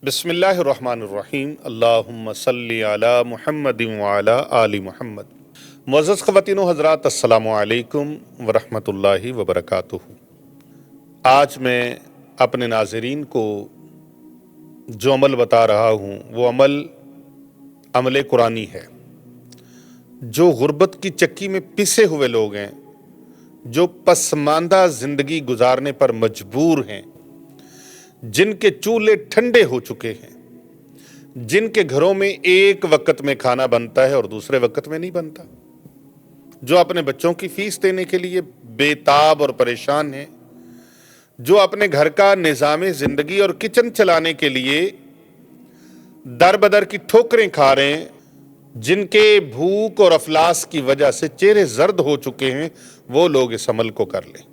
بسم اللہ الرحمن الرحیم، اللہم صلی علی محمد وعلی آل محمد۔ معزز خواتین و حضرات، السلام علیکم ورحمۃ اللہ وبرکاتہ۔ آج میں اپنے ناظرین کو جو عمل بتا رہا ہوں وہ عمل قرآنی ہے۔ جو غربت کی چکی میں پسے ہوئے لوگ ہیں، جو پسماندہ زندگی گزارنے پر مجبور ہیں، جن کے چولہے ٹھنڈے ہو چکے ہیں، جن کے گھروں میں ایک وقت میں کھانا بنتا ہے اور دوسرے وقت میں نہیں بنتا، جو اپنے بچوں کی فیس دینے کے لیے بے تاب اور پریشان ہیں، جو اپنے گھر کا نظام زندگی اور کچن چلانے کے لیے در بدر کی ٹھوکریں کھا رہے ہیں، جن کے بھوک اور افلاس کی وجہ سے چہرے زرد ہو چکے ہیں، وہ لوگ اس عمل کو کر لیں۔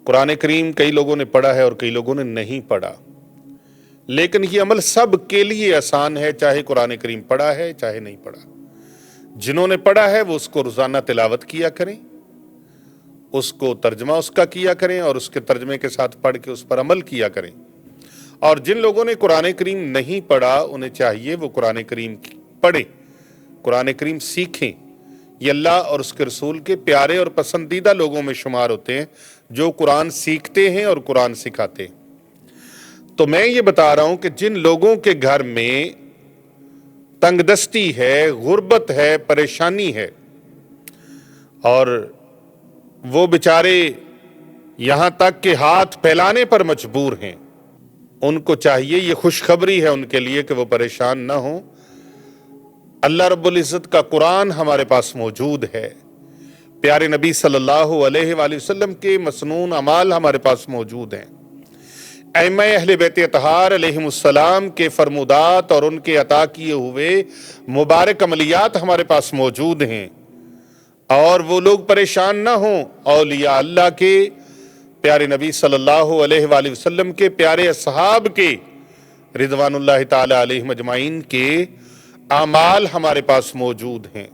قرآن کریم کئی لوگوں نے پڑھا ہے اور کئی لوگوں نے نہیں پڑھا، لیکن یہ عمل سب کے لیے آسان ہے، چاہے قرآن کریم پڑھا ہے چاہے نہیں پڑھا۔ جنہوں نے پڑھا ہے وہ اس کو روزانہ تلاوت کیا کریں، اس کو ترجمہ اس کا کیا کریں اور اس کے ترجمے کے ساتھ پڑھ کے اس پر عمل کیا کریں۔ اور جن لوگوں نے قرآن کریم نہیں پڑھا، انہیں چاہیے وہ قرآن کریم پڑھیں، قرآن کریم سیکھیں۔ یہ اللہ اور اس کے رسول کے پیارے اور پسندیدہ لوگوں میں شمار ہوتے ہیں جو قرآن سیکھتے ہیں اور قرآن سکھاتے ہیں۔ تو میں یہ بتا رہا ہوں کہ جن لوگوں کے گھر میں تنگ دستی ہے، غربت ہے، پریشانی ہے، اور وہ بیچارے یہاں تک کہ ہاتھ پھیلانے پر مجبور ہیں، ان کو چاہیے، یہ خوشخبری ہے ان کے لیے کہ وہ پریشان نہ ہوں۔ اللہ رب العزت کا قرآن ہمارے پاس موجود ہے، پیارے نبی صلی اللہ علیہ وآلہ وسلم کے مسنون اعمال ہمارے پاس موجود ہیں، ائمہ اہل بیت اطہار علیہم السلام کے فرمودات اور ان کے عطا کیے ہوئے مبارک عملیات ہمارے پاس موجود ہیں، اور وہ لوگ پریشان نہ ہوں۔ اولیاء اللہ کے، پیارے نبی صلی اللہ علیہ وآلہ وسلم کے پیارے اصحاب کے رضوان اللہ تعالی علیہم اجمعین کے اعمال ہمارے پاس موجود ہیں۔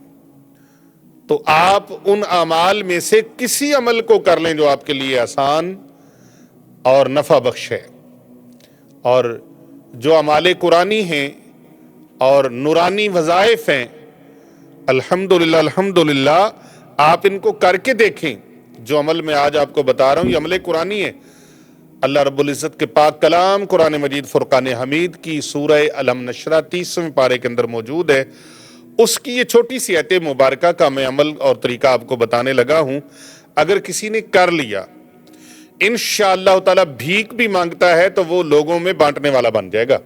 تو آپ ان اعمال میں سے کسی عمل کو کر لیں جو آپ کے لیے آسان اور نفع بخش ہے، اور جو اعمال قرآنی ہیں اور نورانی وظائف ہیں، الحمدللہ آپ ان کو کر کے دیکھیں۔ جو عمل میں آج آپ کو بتا رہا ہوں یہ عمل قرآنی ہے۔ اللہ رب العزت کے پاک کلام قرآن مجید فرقان حمید کی سورہ الم نشرہ 30ویں پارے کے اندر موجود ہے۔ اس کی یہ چھوٹی سی آیت مبارکہ کا میں عمل اور طریقہ آپ کو بتانے لگا ہوں۔ اگر کسی نے کر لیا، انشاءاللہ تعالی بھیک بھی مانگتا ہے تو وہ لوگوں میں بانٹنے والا بن جائے گا۔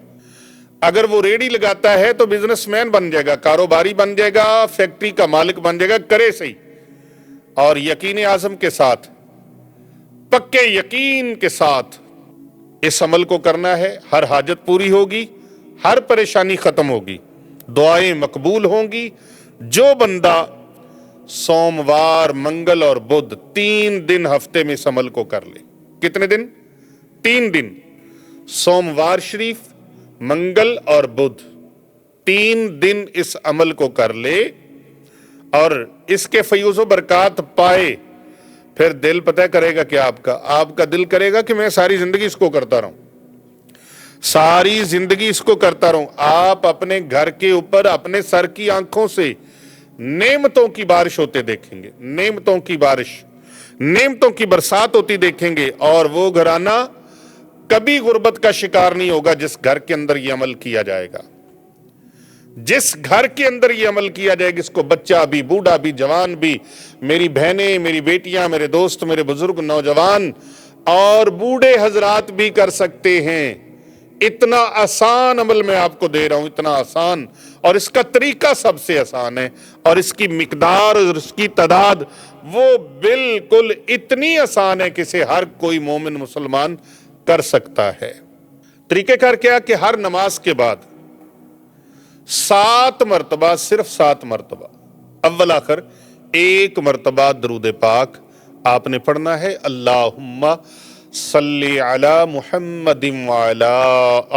اگر وہ ریڑھی لگاتا ہے تو بزنس مین بن جائے گا، کاروباری بن جائے گا، فیکٹری کا مالک بن جائے گا۔ کرے صحیح اور یقین عازم کے ساتھ، پکے یقین کے ساتھ اس عمل کو کرنا ہے۔ ہر حاجت پوری ہوگی، ہر پریشانی ختم ہوگی، دعائیں مقبول ہوں گی۔ جو بندہ سوموار، منگل اور بدھ 3 دن ہفتے میں اس عمل کو کر لے۔ کتنے دن؟ 3 دن، سوموار شریف، منگل اور بدھ، 3 دن اس عمل کو کر لے اور اس کے فیوز و برکات پائے، پھر دل پتہ کرے گا کہ آپ کا دل کرے گا کہ میں ساری زندگی اس کو کرتا رہوں، ساری زندگی اس کو کرتا رہوں۔ آپ اپنے گھر کے اوپر اپنے سر کی آنکھوں سے نعمتوں کی بارش ہوتے دیکھیں گے، نعمتوں کی بارش، نعمتوں کی برسات ہوتی دیکھیں گے، اور وہ گھرانہ کبھی غربت کا شکار نہیں ہوگا جس گھر کے اندر یہ عمل کیا جائے گا۔ جس گھر کے اندر یہ عمل کیا جائے گا، اس کو بچہ بھی، بوڑھا بھی، جوان بھی، میری بہنیں، میری بیٹیاں، میرے دوست، میرے بزرگ، نوجوان اور بوڑھے حضرات بھی کر سکتے ہیں۔ اتنا آسان عمل میں آپ کو دے رہا ہوں، اتنا آسان، اور اس کا طریقہ سب سے آسان ہے، اور اس کی مقدار اور اس کی تعداد وہ بالکل اتنی آسان ہے کہ اسے ہر کوئی مومن مسلمان کر سکتا ہے۔ طریقہ کار کیا کہ ہر نماز کے بعد 7 مرتبہ، صرف 7 مرتبہ، اول آخر 1 مرتبہ درود پاک آپ نے پڑھنا ہے۔ اللہم صلی علی محمد وعلی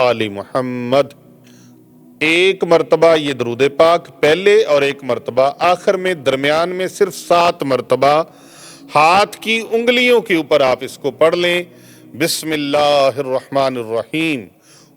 آل محمد۔ 1 مرتبہ یہ درود پاک پہلے اور 1 مرتبہ آخر میں، درمیان میں صرف 7 مرتبہ ہاتھ کی انگلیوں کے اوپر آپ اس کو پڑھ لیں۔ بسم اللہ الرحمن الرحیم